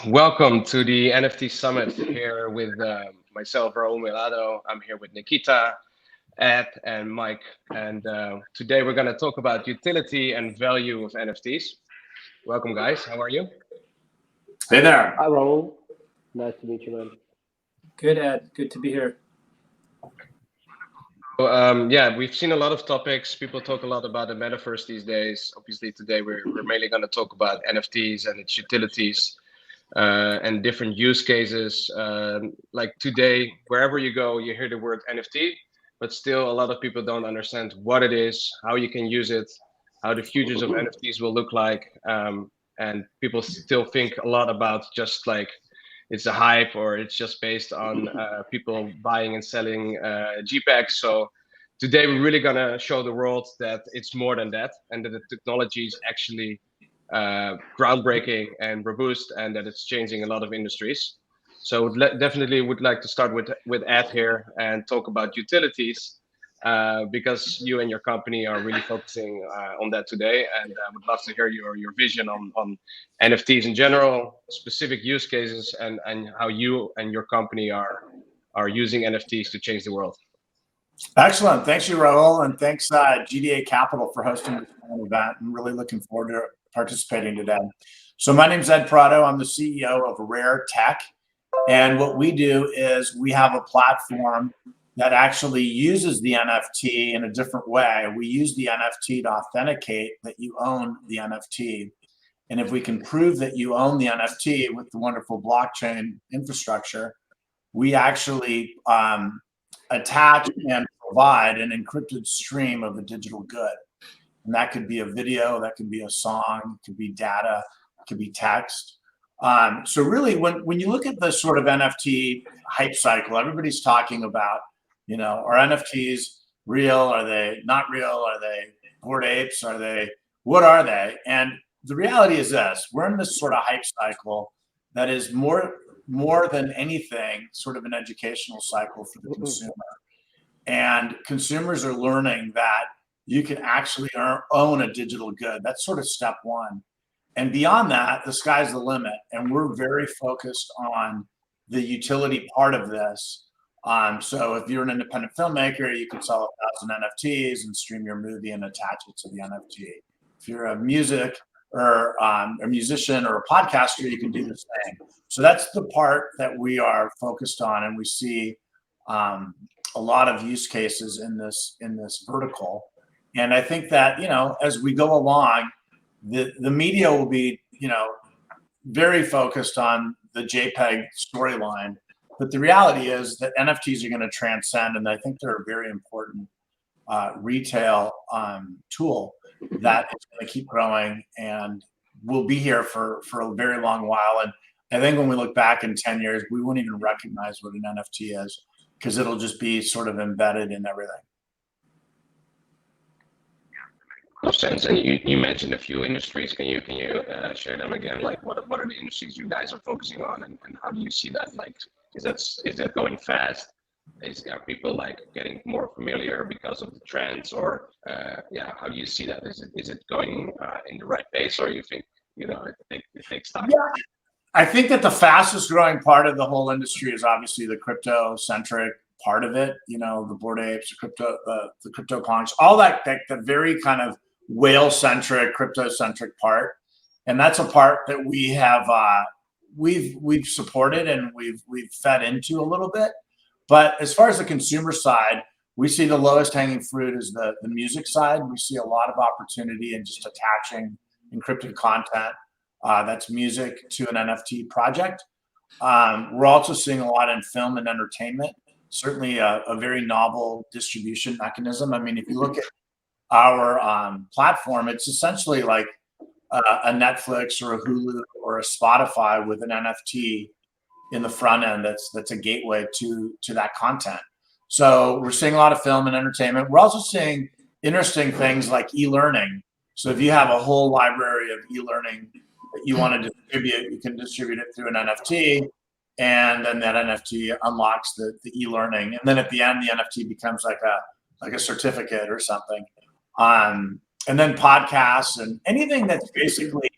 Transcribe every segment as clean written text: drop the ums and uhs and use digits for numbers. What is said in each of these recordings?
Welcome to the NFT Summit here with myself, Raoul Milhado. I'm here with Nikita, Ed, and Mike. And today we're going to talk about utility and value of NFTs. Welcome, guys. How are you? Hey there. Hi, Raoul. Nice to meet you, man. Good, Ed. Good to be here. Yeah, we've seen a lot of topics. People talk a lot about the Metaverse these days. Obviously, today we're mainly going to talk about NFTs and its utilities. And different use cases. Like today, wherever you go, you hear the word NFT, but still a lot of people don't understand what it is, how you can use it, how the futures of NFTs will look like. And people still think a lot about just like it's a hype or it's just based on people buying and selling JPEGs. So today we're really going to show the world that it's more than that, and that the technology is actually groundbreaking and robust, and that it's changing a lot of industries. So definitely would like to start with Ed here and talk about utilities, because you and your company are really focusing on that today, and I would love to hear your vision on NFTs in general, specific use cases, and how you and your company are using NFTs to change the world. Excellent. Thanks you, Raoul, and thanks GDA Capital for hosting this event. I'm really looking forward to participating today. So my name's Ed Prado. I'm the CEO of Rair Tech. And what we do is we have a platform that actually uses the NFT in a different way. We use the NFT to authenticate that you own the NFT. And if we can prove that you own the NFT with the wonderful blockchain infrastructure, we actually attach and provide an encrypted stream of a digital good. And that could be a video, that could be a song, it could be data, it could be text. So really, when you look at the sort of NFT hype cycle, everybody's talking about, are NFTs real? Are they not real? Are they bored apes? What are they? And the reality is this: we're in this sort of hype cycle that is more than anything sort of an educational cycle for the consumer. And consumers are learning that you can actually own a digital good. That's sort of step one. And beyond that, the sky's the limit. And we're very focused on the utility part of this. So if you're an independent filmmaker, you can sell 1,000 NFTs and stream your movie and attach it to the NFT. If you're a music or a musician or a podcaster, you can do the same. So that's the part that we are focused on, and we see a lot of use cases in this vertical. And I think that, as we go along, the media will be, very focused on the JPEG storyline. But the reality is that NFTs are going to transcend, and I think they're a very important retail tool that is going to keep growing and will be here for a very long while. And I think when we look back in 10 years, we won't even recognize what an NFT is, because it'll just be sort of embedded in everything. Sense. And you mentioned a few industries. Can you share them again? Like what are the industries you guys are focusing on, and how do you see that? Like is that going fast? Are people like getting more familiar because of the trends, or how do you see that? Is it going in the right pace, or you think it takes time? Yeah, I think that the fastest growing part of the whole industry is obviously the crypto centric part of it. The Bored Apes, the crypto punks, all that the very kind of whale centric, crypto centric part, and that's a part that we have we've supported and we've fed into a little bit. But as far as the consumer side, we see the lowest hanging fruit is the music side. We see a lot of opportunity in just attaching encrypted content that's music to an NFT project. We're also seeing a lot in film and entertainment. Certainly a very novel distribution mechanism. I mean, if you look at our platform, it's essentially like a Netflix or a Hulu or a Spotify with an NFT in the front end that's a gateway to that content. So we're seeing a lot of film and entertainment. We're also seeing interesting things like e-learning. So if you have a whole library of e-learning that you want to distribute, you can distribute it through an NFT, and then that NFT unlocks the e-learning. And then at the end, the NFT becomes like a certificate or something. And then podcasts and anything that's basically,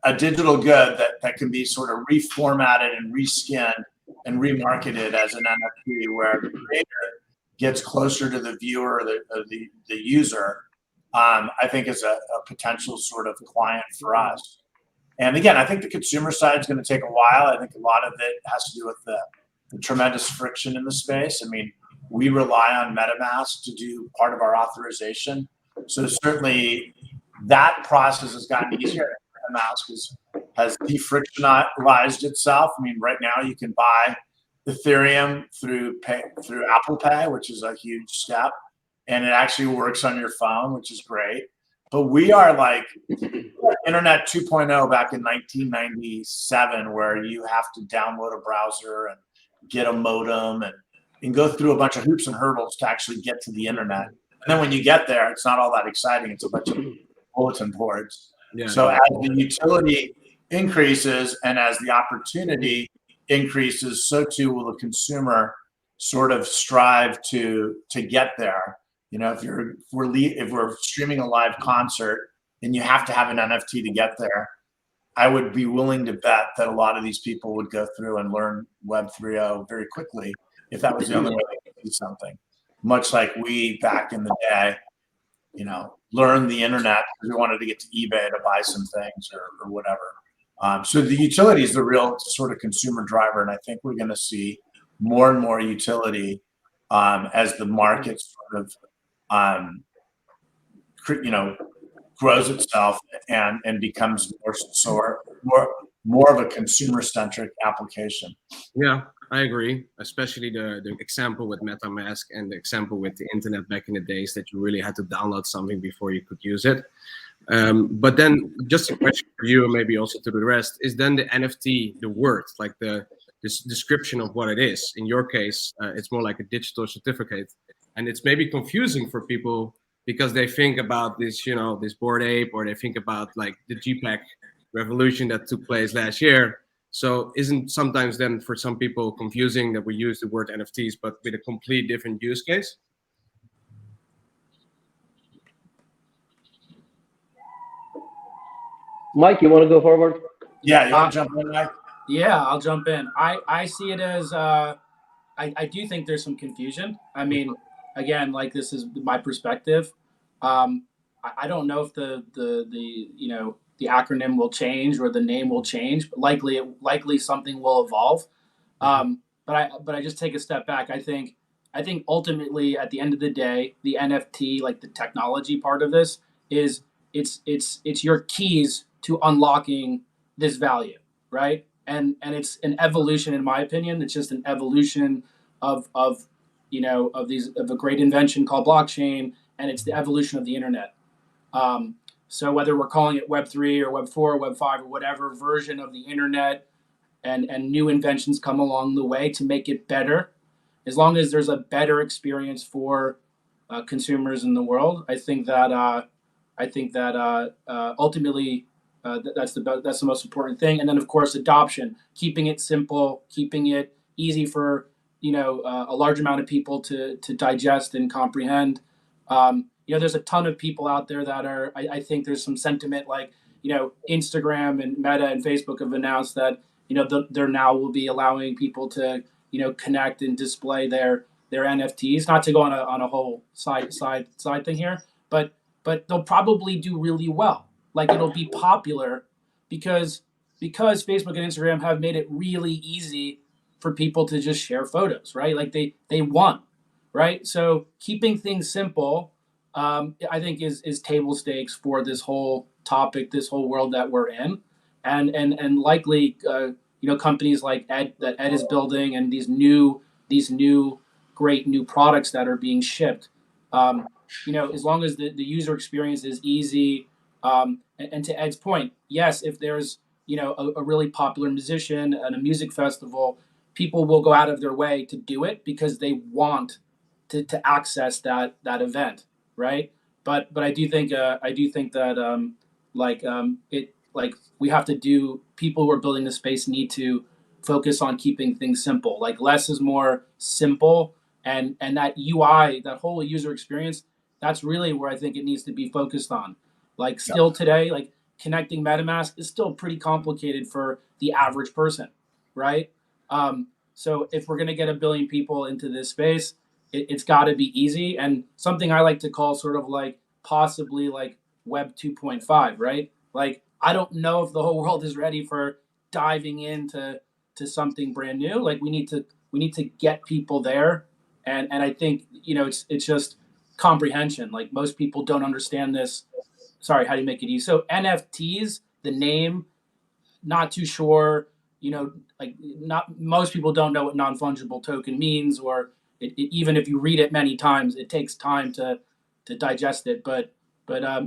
a digital good that can be sort of reformatted and reskinned and remarketed as an NFT, where the creator gets closer to the viewer or the user, I think is a potential sort of client for us. And again, I think the consumer side is going to take a while. I think a lot of it has to do with the tremendous friction in the space. I mean, we rely on MetaMask to do part of our authorization. So certainly that process has gotten easier. MetaMask has defrictionalized itself. I mean, right now you can buy Ethereum through Apple Pay, which is a huge step. And it actually works on your phone, which is great. But we are like Internet 2.0 back in 1997, where you have to download a browser and get a modem and go through a bunch of hoops and hurdles to actually get to the internet. And then when you get there, it's not all that exciting. It's a bunch of bulletin boards. Yeah, so as the utility increases and as the opportunity increases, so too will the consumer sort of strive to get there. You know, if we're streaming a live concert and you have to have an NFT to get there, I would be willing to bet that a lot of these people would go through and learn Web 3.0 very quickly if that was the only way they could do something. Much like we back in the day, you know, learned the internet because we wanted to get to eBay to buy some things or whatever. So the utility is the real sort of consumer driver, and I think we're going to see more and more utility as the market sort of grows itself and becomes more of a consumer-centric application. Yeah, I agree. Especially the example with MetaMask and the example with the internet back in the days that you really had to download something before you could use it. But then just a question for you and maybe also to the rest, is then the NFT the word, like this description of what it is? In your case, it's more like a digital certificate. And it's maybe confusing for people because they think about this, you know, this Bored Ape, or they think about like the JPEG revolution that took place last year. So isn't sometimes then for some people confusing that we use the word NFTs, but with a complete different use case? Mike, you want to go forward? Yeah, you want to jump in, Mike? Yeah, I'll jump in. I see it as I do think there's some confusion. I mean, again, like this is my perspective. I don't know if the acronym will change or the name will change, but likely something will evolve. But I just take a step back. I think ultimately at the end of the day, the NFT, like the technology part of this, is it's your keys to unlocking this value, right? And it's an evolution, in my opinion. It's just an evolution of a great invention called blockchain, and it's the evolution of the internet. So whether we're calling it Web 3 or Web 4 or Web 5 or whatever version of the internet, and new inventions come along the way to make it better, as long as there's a better experience for consumers in the world, I think that ultimately that's the most important thing. And then of course adoption, keeping it simple, keeping it easy for a large amount of people to digest and comprehend. There's a ton of people out there that are. I think there's some sentiment like Instagram and Meta and Facebook have announced that they're now will be allowing people to connect and display their NFTs. Not to go on a whole side thing here, but they'll probably do really well. Like it'll be popular because Facebook and Instagram have made it really easy for people to just share photos, right? Like they won, right? So keeping things simple, I think is table stakes for this whole topic, this whole world that we're in, and likely companies like Ed is building and these new great new products that are being shipped. As long as the user experience is easy, and to Ed's point, yes, if there's a really popular musician at a music festival, people will go out of their way to do it because they want to access that event, right? But I do think that we have to do. People who are building the space need to focus on keeping things simple. Like less is more simple, and that UI, that whole user experience, that's really where I think it needs to be focused on. Like still today, like connecting MetaMask is still pretty complicated for the average person, right? So if we're going to get 1 billion people into this space, it's got to be easy, and something I like to call sort of like possibly like Web 2.5, right? Like, I don't know if the whole world is ready for diving into something brand new. Like, we need to get people there, and I think, you know, it's just comprehension. Like, most people don't understand this. Sorry, how do you make it easy? So NFTs, the name, not too sure. You know, like, not most people don't know what non-fungible token means, or even if you read it many times, it takes time to digest it. But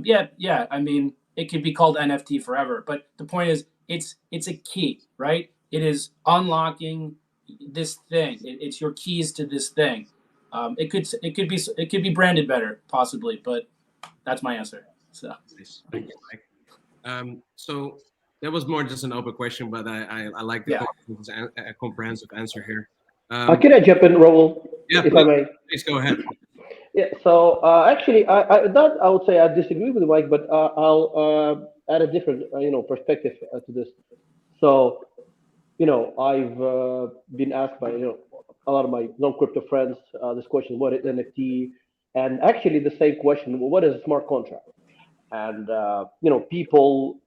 yeah. I mean, it could be called NFT forever. But the point is, it's a key, right? It is unlocking this thing. It's your keys to this thing. It could be branded better, possibly, but that's my answer. So. Nice. Thank you, Mike. So that was more just an open question, but I like the comprehensive answer here. Can I jump in, Raoul? Yeah, if I may? please go ahead. Yeah. So actually, I would say I disagree with Mike, but I'll add a different perspective to this. So I've been asked by a lot of my non-crypto friends this question: what is NFT? And actually, the same question: what is a smart contract? And people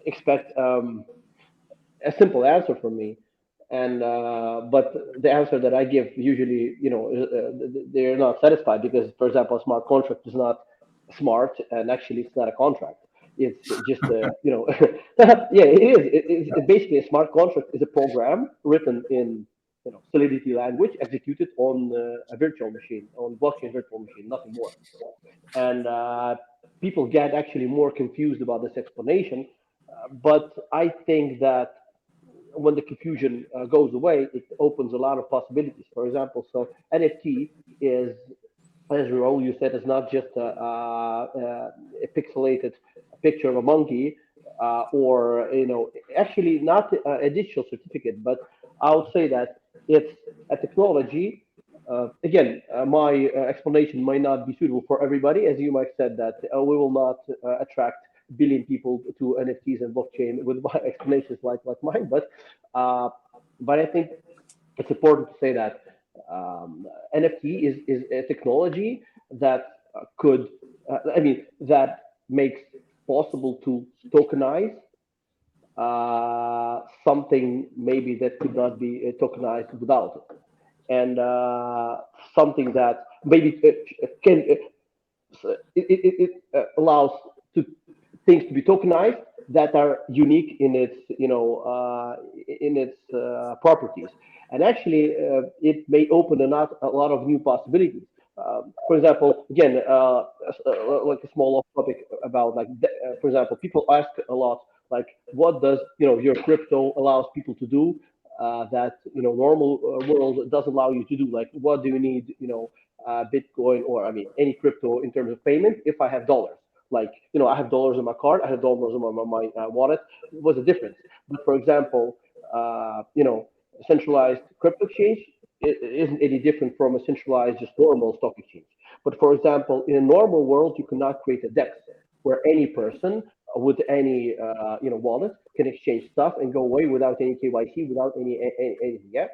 expect a simple answer from me, and but the answer that I give usually, they're not satisfied because, for example, a smart contract is not smart, and actually, it's not a contract. It's just yeah, it is. It's basically a smart contract is a program written in Solidity language, executed on a virtual machine, on blockchain virtual machine, nothing more. And people get actually more confused about this explanation. But I think that when the confusion goes away, it opens a lot of possibilities. For example, so NFT is, as Raoul, you said, is not just a pixelated picture of a monkey, or actually not a digital certificate, but I would say that it's a technology. Again, my explanation might not be suitable for everybody, as you might said that we will not attract billion people to NFTs and blockchain with my explanations like mine, but I think it's important to say that NFT is a technology that could, that makes possible to tokenize something maybe that could not be tokenized without it, and something that maybe can allows to things to be tokenized that are unique in its properties, and actually it may open a lot of new possibilities. For example, again, like a small off topic about for example, people ask a lot like, what does your crypto allows people to do that normal world doesn't allow you to do? Like, what do you need Bitcoin, or any crypto in terms of payment? If I have dollars, like I have dollars in my card, I have dollars in my wallet. What's the difference? But for example, centralized crypto exchange isn't any different from a centralized just normal stock exchange. But for example, in a normal world, you cannot create a DEX where any person with any wallet can exchange stuff and go away without any KYC, without anything. Yeah.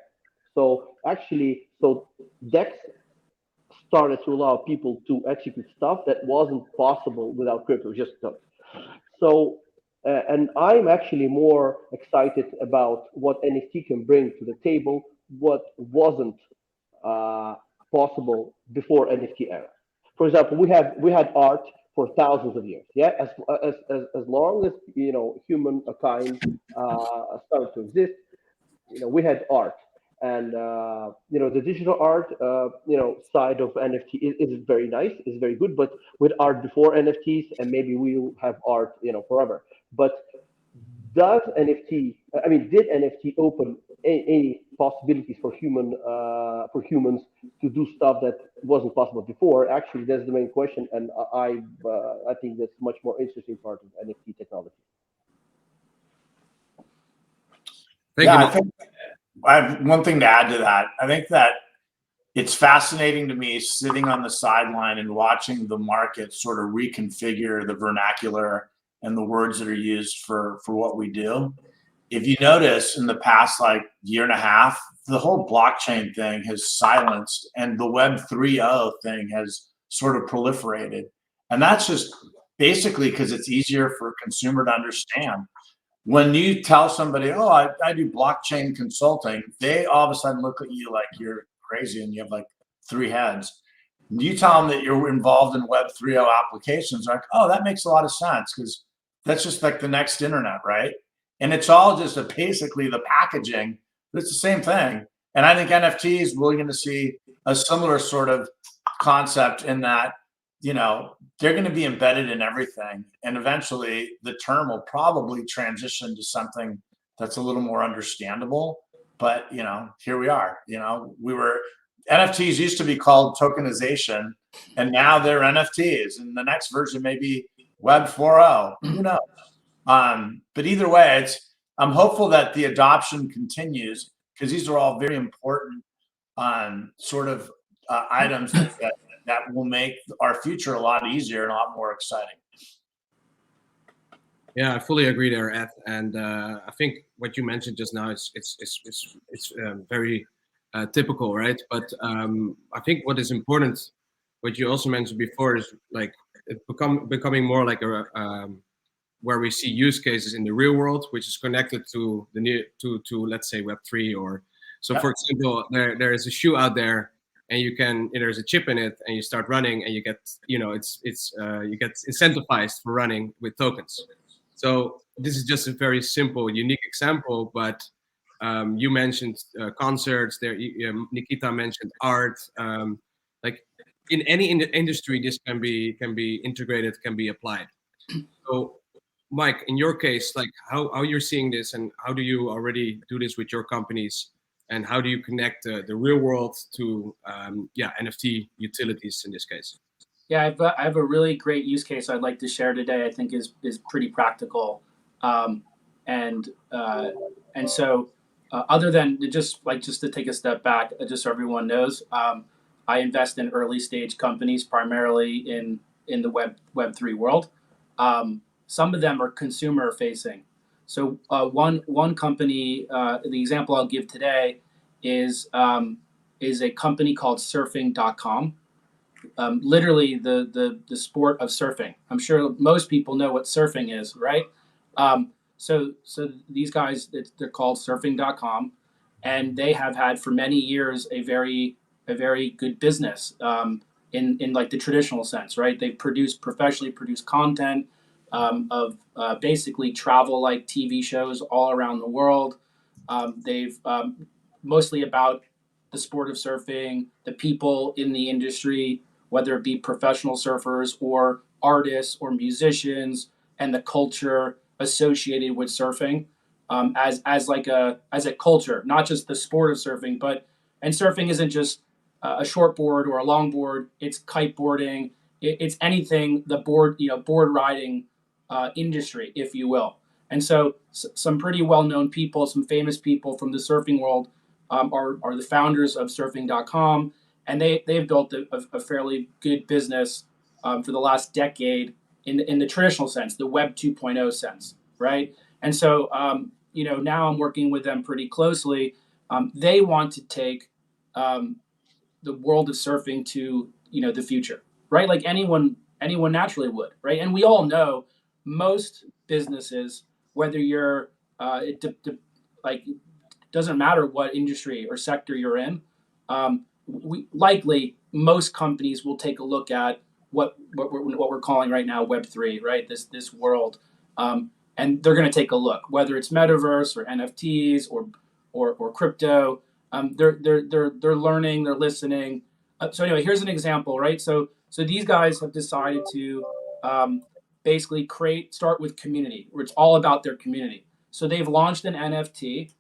So actually, DEX started to allow people to execute stuff that wasn't possible without crypto, just stuff. So, and I'm actually more excited about what NFT can bring to the table, what wasn't possible before NFT era. For example, we had art for thousands of years. Yeah, as long as humankind started to exist, we had art. And the digital art side of NFT is very nice, is very good, but with art before NFTs, and maybe we'll have art forever. But did NFT open any possibilities for humans to do stuff that wasn't possible before? Actually, that's the main question, and I think that's much more interesting part of NFT technology. I think I have one thing to add to that. I think that it's fascinating to me sitting on the sideline and watching the market sort of reconfigure the vernacular and the words that are used for what we do. If you notice in the past like year and a half, the whole blockchain thing has silenced, and the Web 3.0 thing has sort of proliferated. And that's just basically because it's easier for a consumer to understand. When you tell somebody, oh, I do blockchain consulting, they all of a sudden look at you like you're crazy and you have like 3 heads. You tell them that you're involved in Web 3.0 applications, like, oh, that makes a lot of sense because that's just like the next internet, right? And it's all just basically the packaging, but it's the same thing. And I think NFTs, we're going to see a similar sort of concept in that, you know, they're going to be embedded in everything. And eventually the term will probably transition to something that's a little more understandable. But, you know, here we are, you know, NFTs used to be called tokenization, and now they're NFTs. And the next version may be Web 4.0. Who knows? But either way, I'm hopeful that the adoption continues because these are all very important sort of items that will make our future a lot easier and a lot more exciting. Yeah, I fully agree there, Ed. And I think what you mentioned just now is very typical, right? But I think what is important, what you also mentioned before, is like it becoming more like a where we see use cases in the real world, which is connected to to let's say Web3 or so. Yep. For example, there is a shoe out there, and there's a chip in it, and you start running, and you get you get incentivized for running with tokens. So this is just a very simple, unique example, but you mentioned concerts there. Nikita mentioned art. Like in any industry, this can be integrated, can be applied. So, Mike, in your case, like how you're seeing this, and how do you already do this with your companies, and how do you connect the real world to NFT utilities in this case? Yeah, I have a really great use case I'd like to share today. I think is pretty practical, and so other than just to take a step back, just so everyone knows, I invest in early stage companies primarily in the Web3 world. Some of them are consumer facing. So one company, the example I'll give today is a company called Surfing.com. Literally the sport of surfing. I'm sure most people know what surfing is, right? So these guys, they're called Surfing.com, and they have had for many years a very good business in like the traditional sense, right? They professionally produce content of basically travel like TV shows all around the world. They've mostly about the sport of surfing, the people in the industry, whether it be professional surfers or artists or musicians, and the culture associated with surfing as a culture, not just the sport of surfing, and surfing isn't just a short board or a long board. It's kiteboarding. It's anything the board riding industry, if you will. And so some pretty well-known people, some famous people from the surfing world are the founders of Surfing.com, and they've built a fairly good business for the last decade in the traditional sense, the Web 2.0 sense, right? And so now I'm working with them pretty closely. They want to take the world of surfing to the future, right? Like anyone naturally would, right? And we all know most businesses, whether you're like doesn't matter what industry or sector you're in, most companies will take a look at what we're calling right now Web3, right? This world, and they're going to take a look, whether it's Metaverse or NFTs or crypto. They're learning, they're listening. So anyway, here's an example, right? So these guys have decided to basically start with community, where it's all about their community. So they've launched an NFT,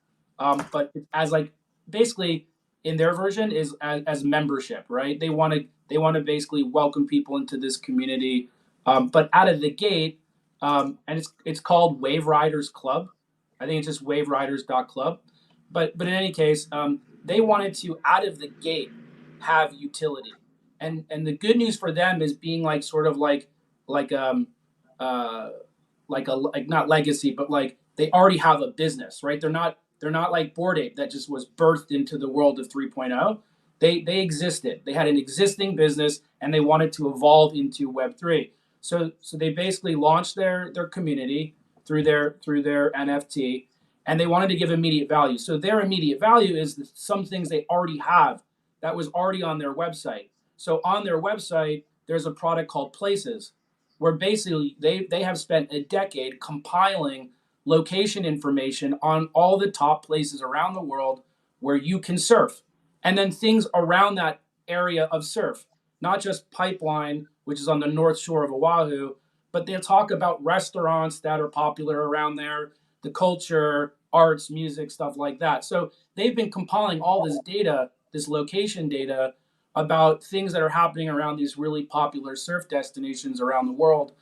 but as like basically in their version is as membership, right? They want to basically welcome people into this community, but out of the gate, and it's called Wave Riders Club. I think it's just waveriders.club. But in any case, they wanted to out of the gate have utility, and the good news for them is being like sort of like like not legacy, but like they already have a business, right? They're not like Bored Ape that just was birthed into the world of 3.0. They existed. They had an existing business and they wanted to evolve into Web3. So they basically launched their community through their NFT, and they wanted to give immediate value. So their immediate value is some things they already have that was already on their website. So on their website, there's a product called Places, where basically they have spent a decade compiling location information on all the top places around the world where you can surf, and then things around that area of surf, not just Pipeline, which is on the north shore of Oahu, but they'll talk about restaurants that are popular around there, the culture, arts, music, stuff like that. So they've been compiling all this data, this location data, about things that are happening around these really popular surf destinations around the world.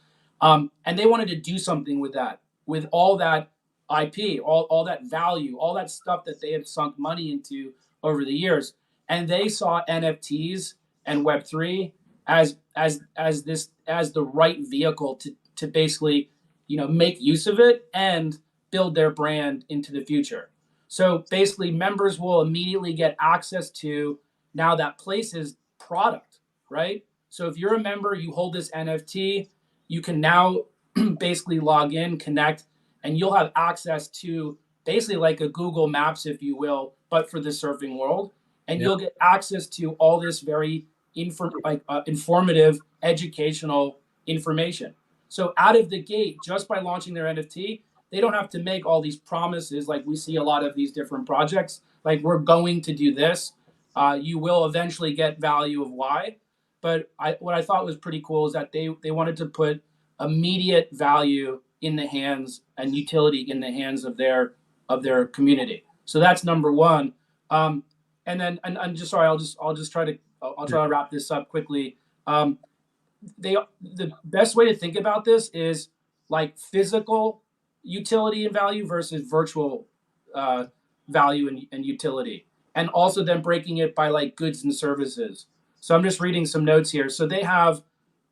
And they wanted to do something with that, with all that IP, all that value, all that stuff that they have sunk money into over the years. And they saw NFTs and Web3 as the right vehicle to basically, make use of it and build their brand into the future. So basically, members will immediately get access to now that Places product, right? So if you're a member, you hold this NFT, you can now basically log in, connect, and you'll have access to basically like a Google Maps, if you will, but for the surfing world. And you'll get access to all this very informative, educational information. So out of the gate, just by launching their NFT, they don't have to make all these promises like we see a lot of these different projects. Like, we're going to do this. You will eventually get value of Y. But what I thought was pretty cool is that they wanted to put immediate value in the hands and utility in the hands of their community. So that's number one. And then I'm just sorry. I'll try to wrap this up quickly. The best way to think about this is like physical utility and value versus virtual value and utility, and also then breaking it by like goods and services. So I'm just reading some notes here. So they have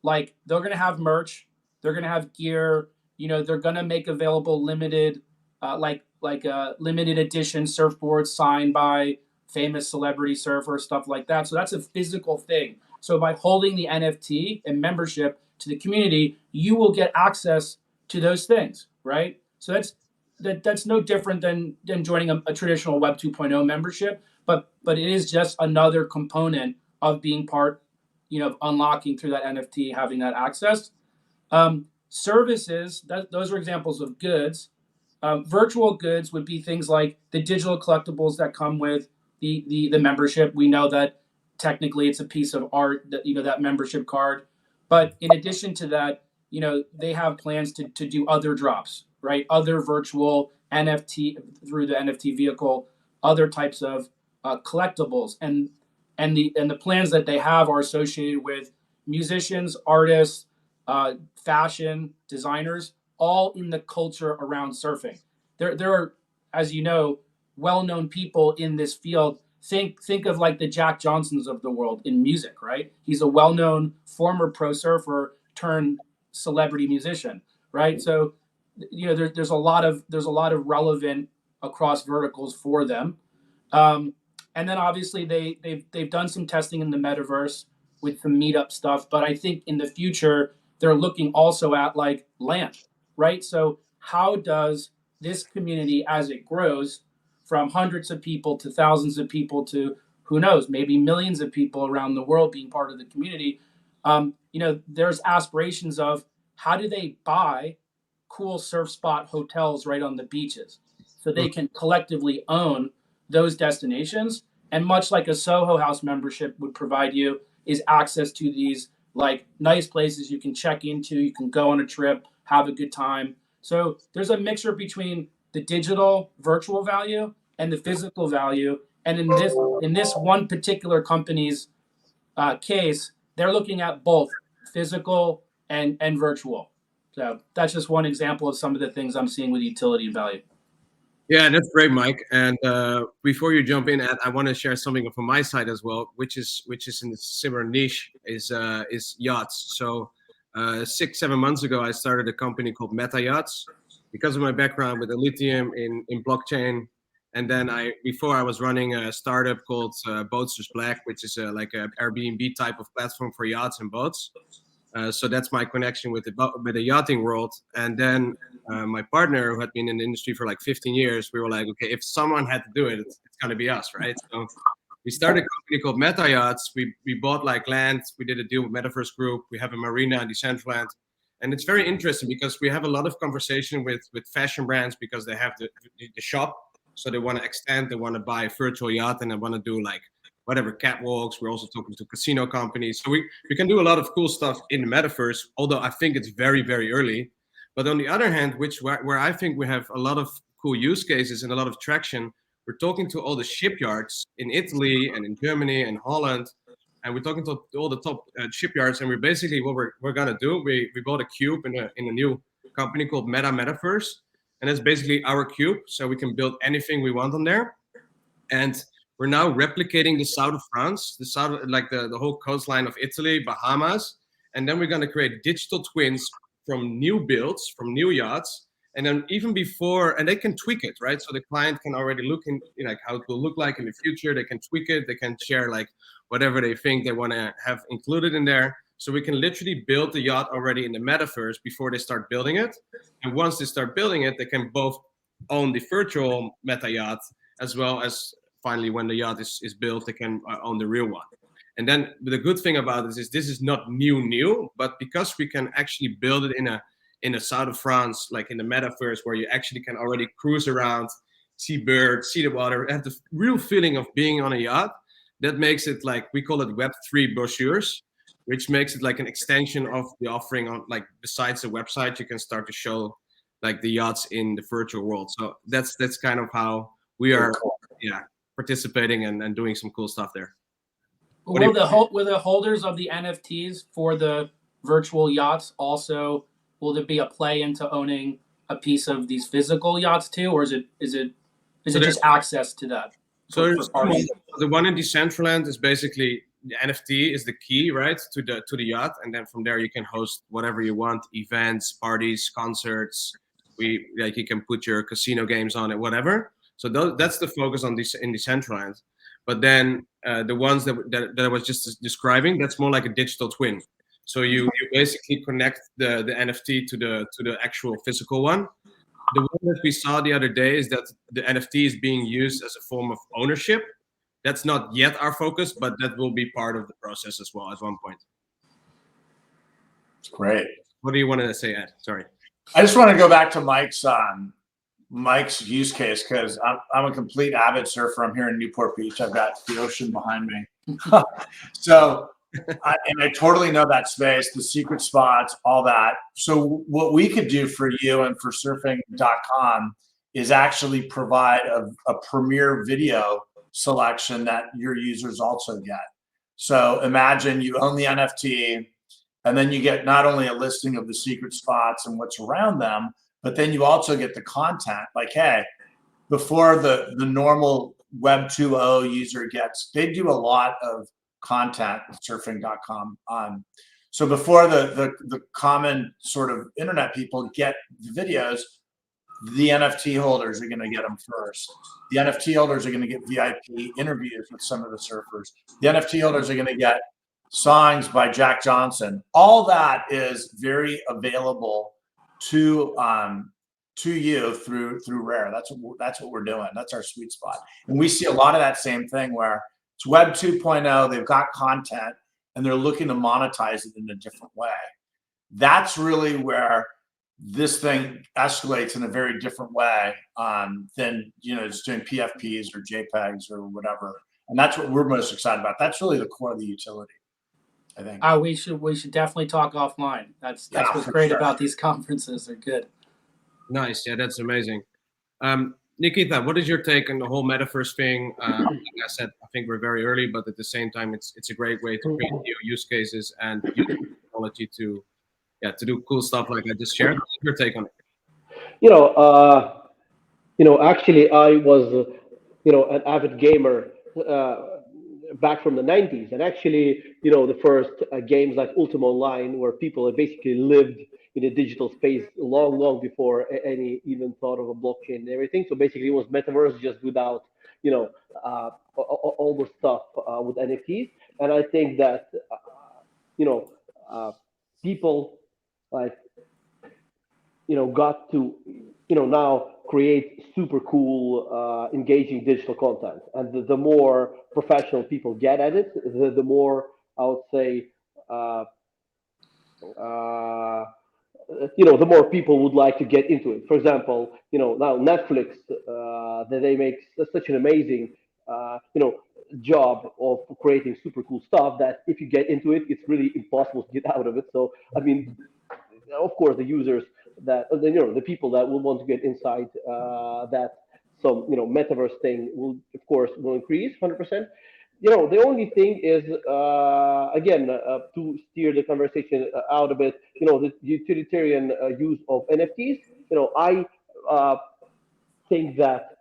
they're going to have merch, they're going to have gear, they're going to make available limited limited edition surfboards signed by famous celebrity surfers, stuff like that. So that's a physical thing. So by holding the NFT and membership to the community, you will get access to those things, right? So that's no different than joining a traditional Web 2.0 membership, but it is just another component of being part, of unlocking through that NFT, having that access. Services, those are examples of goods. Virtual goods would be things like the digital collectibles that come with the membership. We know that technically it's a piece of art, that that membership card. But in addition to that, they have plans to do other drops, right? Other virtual NFT through the NFT vehicle, other types of collectibles, and the plans that they have are associated with musicians, artists, fashion designers, all in the culture around surfing. There are, as you know, well-known people in this field. Think of like the Jack Johnsons of the world in music, right? He's a well-known former pro surfer turned celebrity musician, right? So, there's a lot of relevant across verticals for them. And then obviously they've done some testing in the metaverse with some meetup stuff, but I think in the future they're looking also at like land, right? So how does this community, as it grows from hundreds of people to thousands of people to who knows, maybe millions of people around the world being part of the community, there's aspirations of how do they buy cool surf spot hotels right on the beaches so they can collectively own those destinations. And much like a Soho House membership would provide you, is access to these like nice places you can check into, you can go on a trip, have a good time. So there's a mixture between the digital virtual value and the physical value. And in this one particular company's case, they're looking at both physical and virtual. So that's just one example of some of the things I'm seeing with utility and value. Yeah, that's great, Mike. And before you jump in, Ed, I want to share something from my side as well, which is in a similar niche, is yachts. So 6-7 months ago, I started a company called Yachts because of my background with Elitium in blockchain. And then before I was running a startup called Boatsters Black, which is like an Airbnb type of platform for yachts and boats. So that's my connection with the yachting world. And then my partner, who had been in the industry for like 15 years, we were like, okay, if someone had to do it, it's going to be us, right? So we started a company called Yachts. We bought like land. We did a deal with Metaverse Group. We have a marina in Decentraland. And it's very interesting because we have a lot of conversation with fashion brands because they have the shop. So they want to extend, they want to buy a virtual yacht, and they want to do like whatever catwalks. We're also talking to casino companies. So we can do a lot of cool stuff in the metaverse, although I think it's very, very early. But on the other hand, where I think we have a lot of cool use cases and a lot of traction, we're talking to all the shipyards in Italy and in Germany and Holland. And we're talking to all the top shipyards. And we're basically, what we're going to do, we bought a cube in a new company called Metaverse. And it's basically our cube, so we can build anything we want on there. And we're now replicating the south of France, the whole coastline of Italy, Bahamas. And then we're going to create digital twins from new builds, from new yachts. And then even before, and they can tweak it, right? So the client can already look in like how it will look like in the future. They can tweak it. They can share like whatever they think they want to have included in there. So we can literally build the yacht already in the metaverse before they start building it. And once they start building it, they can both own the virtual meta yacht, as well as finally when the yacht is built, they can own the real one. And then the good thing about this is not new, but because we can actually build it in the south of France, like in the metaverse, where you actually can already cruise around, see birds, see the water, have the real feeling of being on a yacht. That makes it like, we call it Web3 brochures, which makes it like an extension of the offering on, like, besides the website, you can start to show like the yachts in the virtual world. So that's kind of how we are, participating and doing some cool stuff there. Will the holders of the NFTs for the virtual yachts also, will there be a play into owning a piece of these physical yachts too, or is it just access to that? So the one in Decentraland is basically, the NFT is the key, right, to the yacht, and then from there you can host whatever you want, events, parties, concerts. You can put your casino games on it, whatever. So that's the focus on this in Decentraland. But then the ones that I was just describing, that's more like a digital twin. So you basically connect the NFT to the actual physical one. The one that we saw the other day is that the NFT is being used as a form of ownership. That's not yet our focus, but that will be part of the process as well at one point. Great. What do you want to say, Ed? Sorry. I just want to go back to Mike's use case, because I'm a complete avid surfer. I'm here in Newport Beach. I've got the ocean behind me. So, I totally know that space, the secret spots, all that. So what we could do for you and for surfing.com is actually provide a premier video selection that your users also get. So imagine you own the NFT, and then you get not only a listing of the secret spots and what's around them, but then you also get the content. Like, hey, before the normal Web 2.0 user gets, they do a lot of content with surfing.com. So before the common sort of internet people get the videos, the NFT holders are going to get them first. The NFT holders are going to get VIP interviews with some of the surfers. The NFT holders are going to get songs by Jack Johnson. All that is very available to you through Rair. That's what we're doing. That's our sweet spot. And we see a lot of that same thing where it's Web 2.0. They've got content and they're looking to monetize it in a different way. That's really where this thing escalates in a very different way than just doing PFPs or JPEGs or whatever. And that's what we're most excited about. That's really the core of the utility, I think. We should definitely talk offline. That's what's great about these conferences. They're good. Nice. Yeah, that's amazing. Nikita, what is your take on the whole metaverse thing? Like I said, I think we're very early, but at the same time, it's a great way to create new use cases and use technology to do cool stuff like I just shared. What's your take on it? Actually, I was, an avid gamer back from the 90s. And actually, the first games like Ultima Online, where people had basically lived in a digital space long, long before any even thought of a blockchain and everything. So basically, it was Metaverse just without, all the stuff with NFTs. And I think that, people like, got to, now create super cool, engaging digital content. And the more professional people get at it, the more I would say, uh, uh, the more people would like to get into it. For example, now Netflix, that they make such an amazing, job of creating super cool stuff that if you get into it, it's really impossible to get out of it. So, I mean, of course, the users that the people that will want to get inside that some metaverse thing will of course will increase 100%. The only thing is again to steer the conversation out a bit. The utilitarian use of NFTs. I uh, think that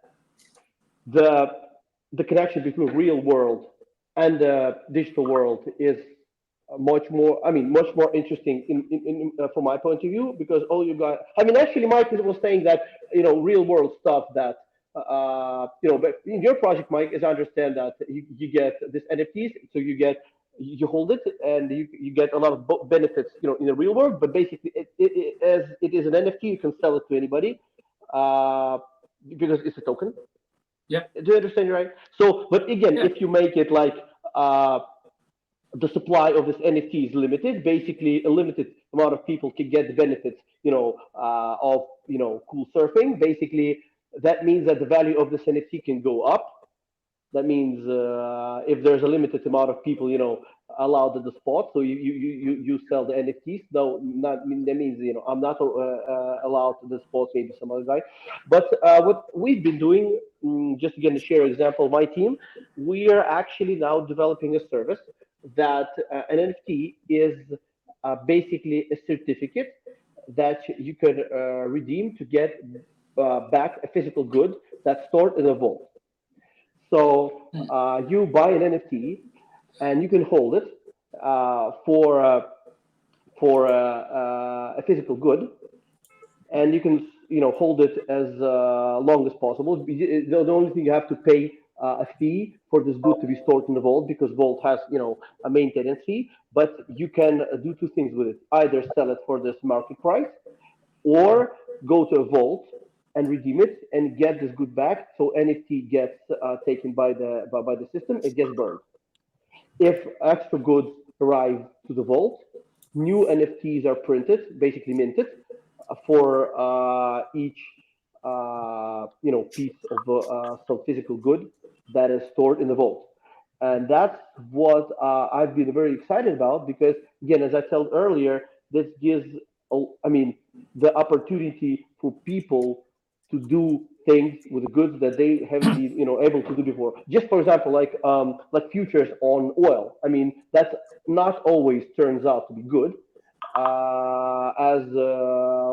the the connection between real world and the digital world is much more interesting from my point of view, because all you got, actually, Mike was saying that, real world stuff that, but in your project, Mike, as I understand that you get this NFTs, so you hold it and you get a lot of benefits, in the real world, but basically as it is an NFT, you can sell it to anybody, uh, because it's a token. Yeah. Do you understand, right? So, but again, Yeah. if you make it like, the supply of this NFT is limited. Basically, a limited amount of people can get the benefits, of cool surfing. Basically, that means that the value of this NFT can go up. That means if there's a limited amount of people, allowed at the spot, so you sell the NFTs. No, not I mean, that means I'm not allowed to the spot. Maybe some other guy. But what we've been doing, just again to share an example, of my team, we are actually now developing a service that an NFT is basically a certificate that you can redeem to get back a physical good that's stored in a vault. So you buy an NFT and you can hold it for a physical good, and you can hold it as long as possible. The only thing, you have to pay a fee for this good to be stored in the vault, because vault has a maintenance fee. But you can do two things with it: either sell it for this market price, or go to a vault and redeem it and get this good back. So NFT gets taken by the system, it gets burned. If extra goods arrive to the vault, new NFTs are printed, basically minted, for each piece of some physical good that is stored in the vault. And that's what I've been very excited about, because again, as I told earlier, this gives, the opportunity for people to do things with the goods that they haven't been able to do before. Just for example, like futures on oil. That not always turns out to be good, as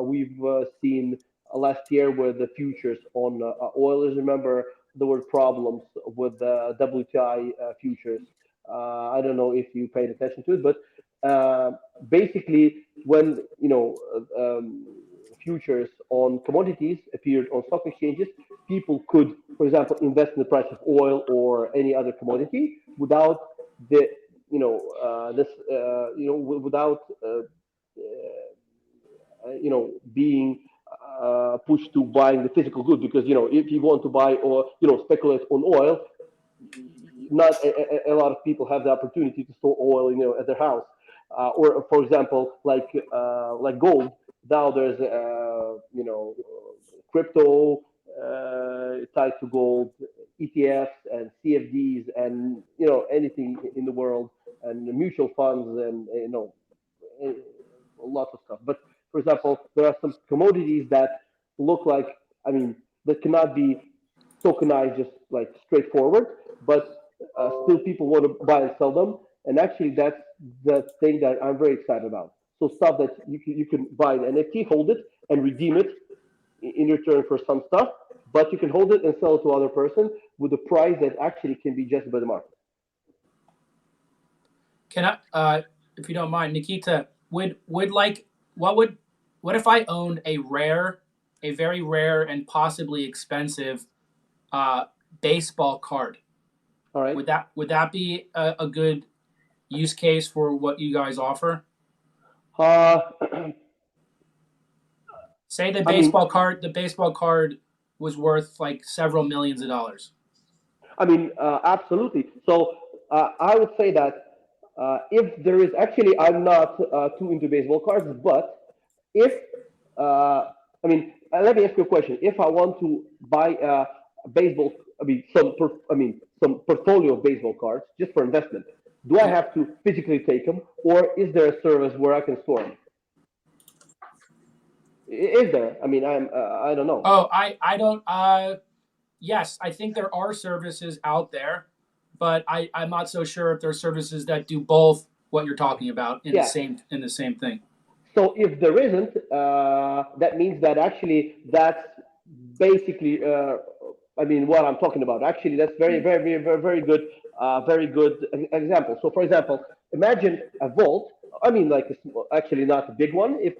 we've seen last year with the futures on oil. As remember, there were problems with the WTI futures. I don't know if you paid attention to it, but basically, when futures on commodities appeared on stock exchanges, people could, for example, invest in the price of oil or any other commodity without the this without being pushed to buying the physical good, because if you want to buy or speculate on oil, not a lot of people have the opportunity to store oil at their house, or for example, like gold. Now there's crypto tied to gold, ETFs and CFDs, and anything in the world, and mutual funds, and eh, lots of stuff. But for example, there are some commodities that look like, that cannot be tokenized just like straightforward, but still people want to buy and sell them. And actually, that's the thing that I'm very excited about. So stuff that you can buy the NFT, hold it, and redeem it in return for some stuff, but you can hold it and sell it to other person with a price that actually can be judged by the market. Can I, if you don't mind, Nikita, what if I owned a very rare and possibly expensive baseball card? All right. Would that be a good use case for what you guys offer? Uh, Say the I mean, baseball card was worth like several millions of dollars. Absolutely. So I would say that if there is actually, I'm not too into baseball cards, but if let me ask you a question. If I want to buy baseball, some portfolio of baseball cards just for investment, do I have to physically take them, or is there a service where I can store them? Is there? I don't know. Oh, I don't. Yes, I think there are services out there, but I'm not so sure if there are services that do both what you're talking about in Yeah. the same thing. So if there isn't, that means that actually that's basically, what I'm talking about. Actually, that's very good example. So for example, imagine a vault. Actually not a big one if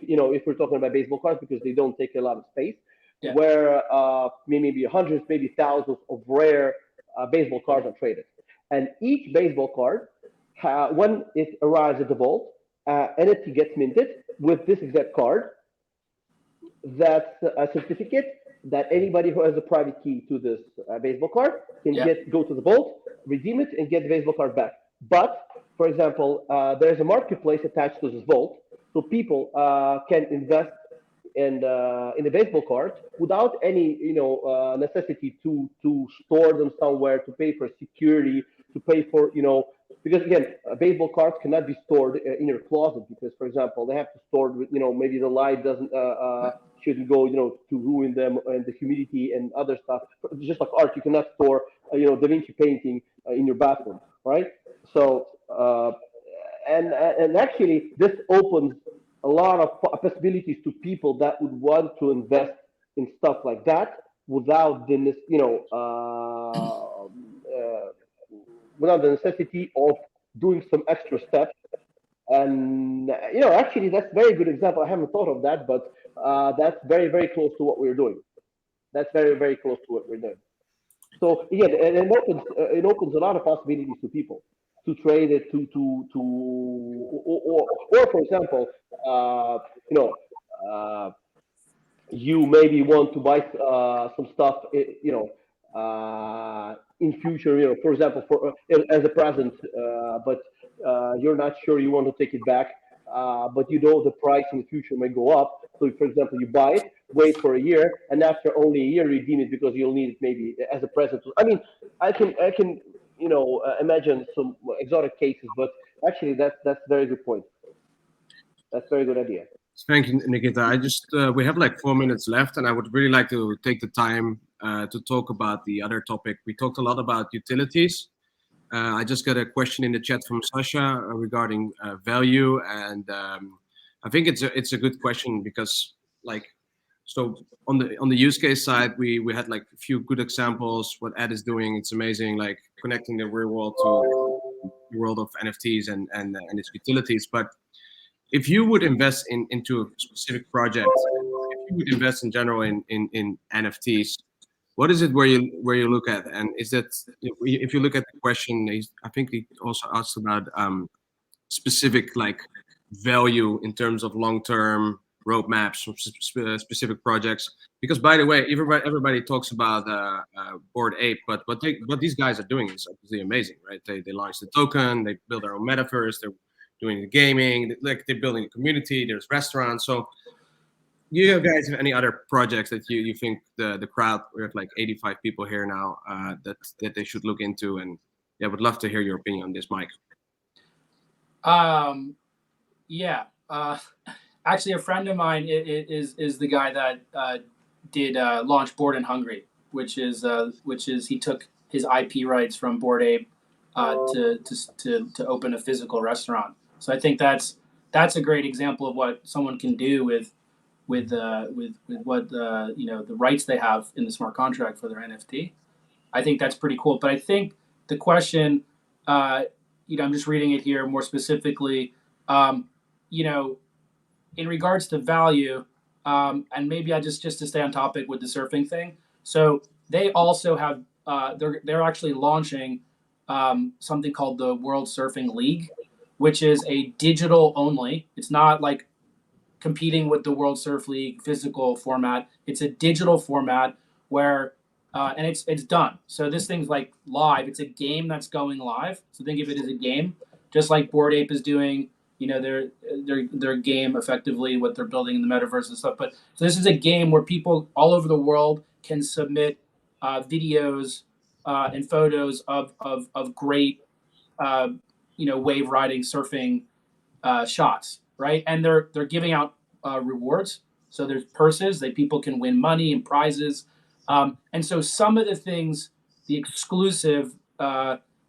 we're talking about baseball cards because they don't take a lot of space. Yeah. Where maybe hundreds, maybe thousands of rare baseball cards are traded, and each baseball card, when it arrives at the vault, NFT gets minted with this exact card. That's a certificate that anybody who has a private key to this baseball card can go to the vault, redeem it, and get the baseball card back. But, for example, there's a marketplace attached to this vault, so people can invest in the baseball cards without any necessity to store them somewhere, to pay for security, to pay for because again, baseball cards cannot be stored in your closet because, for example, they have to store maybe the light doesn't shouldn't go to ruin them and the humidity and other stuff. Just like art, you cannot store Da Vinci painting in your bathroom, right? So and actually this opens a lot of possibilities to people that would want to invest in stuff like that without the without the necessity of doing some extra steps. And actually, that's a very good example. I haven't thought of that, but that's very close to what we're doing. That's very close to what we're doing. So again, it opens a lot of possibilities to people to trade it or for example, you know, you maybe want to buy some stuff, in future, for example, for as a present, but you're not sure you want to take it back, but the price in the future may go up. So, for example, you buy it, wait for a year, and after only a year, redeem it because you'll need it maybe as a present. I can imagine some exotic cases, but actually, that's a very good point. That's a very good idea. Thank you, Nikita. We have like 4 minutes left, and I would really like to take the time to talk about the other topic. We talked a lot about utilities. I just got a question in the chat from Sasha regarding value, and I think it's a good question because so on the use case side, we had like a few good examples. What Ed is doing, it's amazing, like connecting the real world to the world of NFTs and its utilities. But if you would invest into a specific project, if you would invest in general in NFTs, what is it where you look at? And is that if you look at the question, I think he also asked about specific like value in terms of long-term roadmaps from specific projects. Because by the way, everybody talks about Bored Ape, but what these guys are doing is obviously amazing, right? They launched the token, they build their own metaverse, they're doing the gaming, like they're building a community. There's restaurants. So, do you guys have any other projects that you think the crowd? We have like 85 people here now that they should look into, and yeah, would love to hear your opinion on this, Mike. Yeah. Actually, a friend of mine is the guy that did launch Bored and Hungry, which is he took his IP rights from Bored Ape to open a physical restaurant. So I think that's a great example of what someone can do with what the rights they have in the smart contract for their NFT. I think that's pretty cool. But I think the question, I'm just reading it here more specifically. In regards to value, and maybe I just to stay on topic with the surfing thing. So they also have they're actually launching something called the World Surfing League, which is a digital only. It's not like competing with the World Surf League physical format. It's a digital format where and it's done. So this thing's like live. It's a game that's going live. So think of it as a game, just like Bored Ape is doing. Their game effectively, what they're building in the metaverse and stuff. But so this is a game where people all over the world can submit videos and photos of great wave riding surfing shots, right? And they're giving out rewards. So there's purses that people can win money and prizes. And so some of the things, the exclusive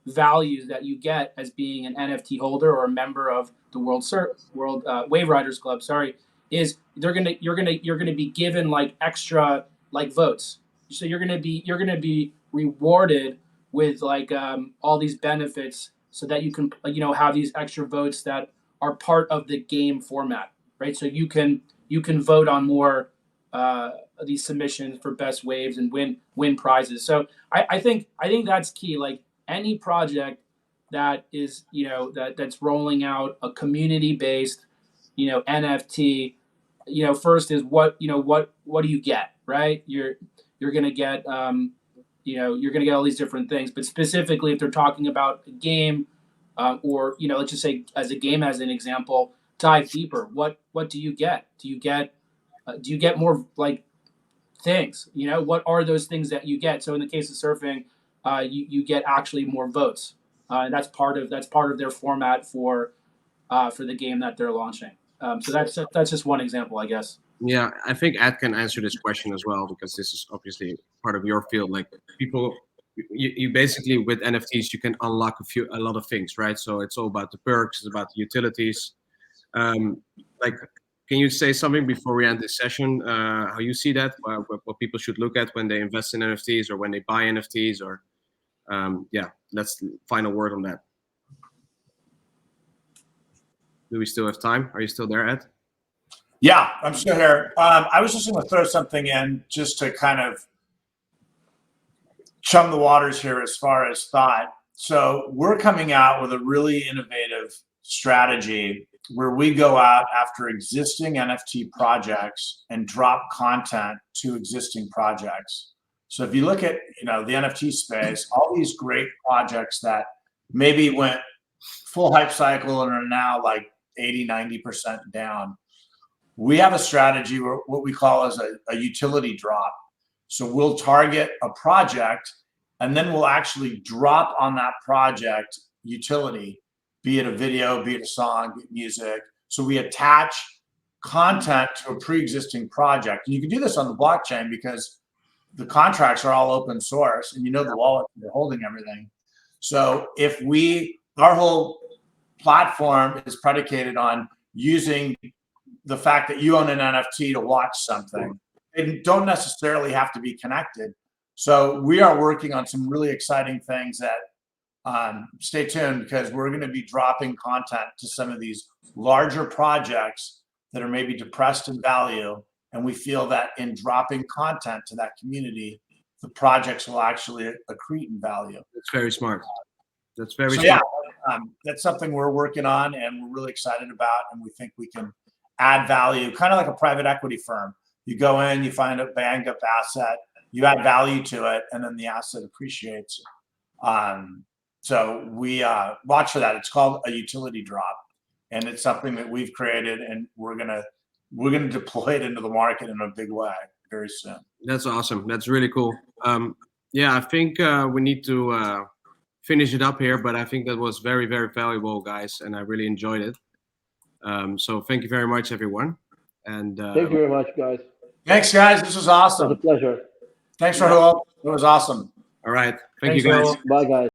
values that you get as being an NFT holder or a member of the World Wave Riders Club, is you're gonna be given like extra like votes. So you're gonna be rewarded with like all these benefits so that you can have these extra votes that are part of the game format, right? So you can vote on more these submissions for best waves and win prizes. So I think that's key. Like any project that is that's rolling out a community based NFT, first is what do you get, right? You're gonna get you're gonna get all these different things, but specifically if they're talking about a game or let's just say as a game as an example, dive deeper. What do you get? Do you get more like things? What are those things that you get? So in the case of surfing, you get actually more votes, and that's part of their format for the game that they're launching. So that's just one example, I guess. Yeah, I think Ed can answer this question as well, because this is obviously part of your field. Like people, you basically with NFTs you can unlock a lot of things, right? So it's all about the perks, it's about the utilities. Like, can you say something before we end this session? How you see that? What people should look at when they invest in NFTs or when they buy NFTs, or let's final word on that. Do we still have time? Are you still there, Ed? Yeah, I'm still here. I was just going to throw something in just to kind of chum the waters here as far as thought. So we're coming out with a really innovative strategy where we go out after existing NFT projects and drop content to existing projects. So if you look at the NFT space, all these great projects that maybe went full hype cycle and are now like 80-90% down, we have a strategy where what we call as a utility drop. So we'll target a project and then we'll actually drop on that project utility, be it a video, be it a song, be it music. So we attach content to a pre-existing project. And you can do this on the blockchain because the contracts are all open source and the wallet, they're holding everything. So if our whole platform is predicated on using the fact that you own an NFT to watch something. They don't necessarily have to be connected. So we are working on some really exciting things that stay tuned, because we're going to be dropping content to some of these larger projects that are maybe depressed in value. And we feel that in dropping content to that community, the projects will actually accrete in value. That's very smart. That's very smart. Yeah, that's something we're working on and we're really excited about. And we think we can add value, kind of like a private equity firm. You go in, you find a banged up asset, you add value to it, and then the asset appreciates. So we watch for that. It's called a utility drop, and it's something that we've created, and we're gonna deploy it into the market in a big way very soon. That's awesome. That's really cool. I think we need to finish it up here, but I think that was very, very valuable, guys, and I really enjoyed it. So thank you very much, everyone. And thank you very much, guys. Thanks, guys. This was awesome. It was a pleasure. Thanks, Raoul. It was awesome. All right. Thanks, you, guys. Raoul. Bye, guys.